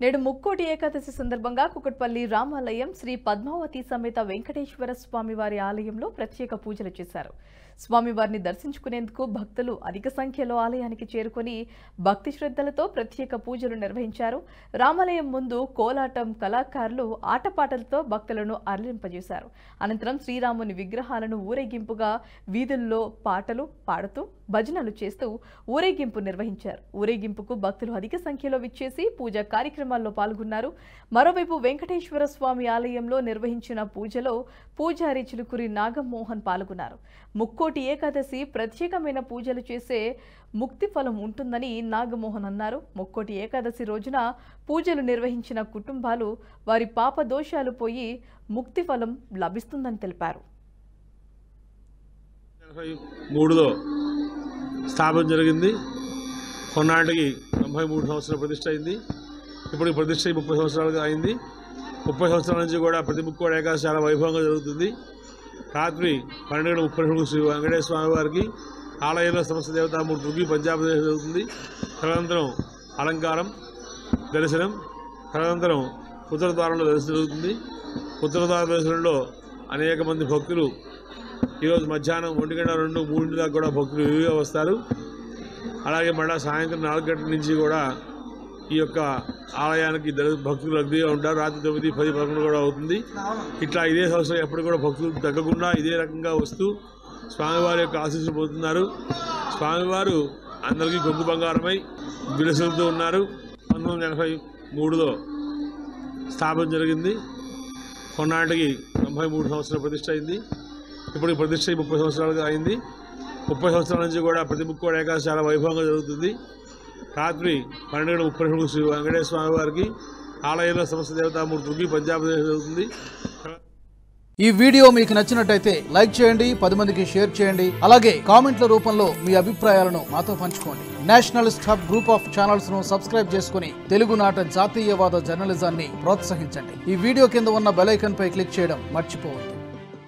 నేడు ముక్కోటి ఏకాదశి సందర్భంగా కుకట్పల్లి రామాలయం శ్రీ పద్మావతి సమేత వెంకటేశ్వర స్వామివారి ఆలయంలో ప్రత్యేక పూజలు చేశారు. స్వామివారిని దర్శించుకునేందుకు భక్తులు అధిక సంఖ్యలో ఆలయానికి చేరుకొని భక్తి శ్రద్ధలతో ప్రత్యేక పూజలు నిర్వహించారు. రామాలయం ముందు కోలాటం కళాకారులు ఆటపాటలతో భక్తులను అరలింపజేశారు. అనంతరం శ్రీరాముని విగ్రహాలను ఊరేగింపుగా వీధుల్లో పాటలు పాడుతూ భజనలు చేస్తూ ఊరేగింపు నిర్వహించారు. ఊరేగింపుకు భక్తులు అధిక సంఖ్యలో విచ్చేసి పూజా కార్యక్రమాల్లో పాల్గొన్నారు. మరోవైపు వెంకటేశ్వర స్వామి ఆలయంలో నిర్వహించిన పూజలో పూజారి చిలుకూరి నాగమోహన్ పాల్గొన్నారు. ముక్కోటి ఏకాదశి ప్రత్యేకమైన పూజలు చేసే ముక్తి ఫలం ఉంటుందని నాగమోహన్ అన్నారు. ముక్కోటి ఏకాదశి రోజున పూజలు నిర్వహించిన కుటుంబాలు వారి పాప దోషాలు పోయి ముక్తి ఫలం లభిస్తుందని తెలిపారు. స్థాపన జరిగింది. కొన్నాటికి 93 సంవత్సరాల ప్రతిష్ట అయింది. ఇప్పుడు ప్రతిష్ట 30 సంవత్సరాలుగా అయింది. 30 సంవత్సరాల నుంచి కూడా ప్రతి ముక్కోటి ఏకాదశి చాలా వైభవంగా జరుగుతుంది. రాత్రి 12:30 శ్రీ వెంకటేశ్వర స్వామి వారికి ఆలయంలో సమస్త దేవతామూర్తులకి పంచాభిషేకం జరుగుతుంది. తదనంతరం అలంకారం దర్శనం, తదనంతరం ఉత్తరద్వారంలో దర్శనం జరుగుతుంది. ఉత్తరద్వార దర్శనంలో అనేక మంది భక్తులు ఈరోజు మధ్యాహ్నం 1 గంట 2, 3 దాకా కూడా భక్తులు విరివిగా వస్తారు. అలాగే మళ్ళీ సాయంత్రం 4 గంటల నుంచి కూడా ఈ యొక్క ఆలయానికి భక్తులు రద్దీగా ఉంటారు. రాత్రి 9, 10, 11 కూడా అవుతుంది. ఇట్లా ఇదే సంవత్సరం ఎప్పుడు కూడా భక్తులు తగ్గకుండా ఇదే రకంగా వస్తూ స్వామివారి యొక్క ఆశీస్సులు పొందుతున్నారు. స్వామివారు అందరికీ గొంగు బంగారమై విలసిల్లుతూ ఉన్నారు. 1983లో స్థాపన జరిగింది. కొన్నాటికి 93 సంవత్సరాల ప్రతిష్ట అయింది. ఇప్పుడు ప్రతిష్ట 30 సంవత్సరాలుగా అయింది. 30 సంవత్సరాల నుంచి కూడా ప్రతి ముక్కోటి ఏకాదశి చాలా వైభవంగా జరుగుతుంది. రాత్రి 12:30 శ్రీ వెంకటేశ్వర స్వామి వారికి ఆలయంలో సమస్త దేవతామూర్తులకి పంచాభిషేకం జరుగుతుంది. ఈ వీడియో మీకు నచ్చినట్టయితే లైక్ చేయండి, 10 మందికి షేర్ చేయండి. అలాగే కామెంట్ల రూపంలో మీ అభిప్రాయాలను మాతో పంచుకోండి. Nationalist hub group of channels ను సబ్స్క్రైబ్ చేసుకుని తెలుగునాట జాతీయవాద జర్నలిజాన్ని ప్రోత్సహించండి. ఈ వీడియో కింద ఉన్న బెల్ ఐకాన్ పై క్లిక్ చేయడం మర్చిపోవద్దు.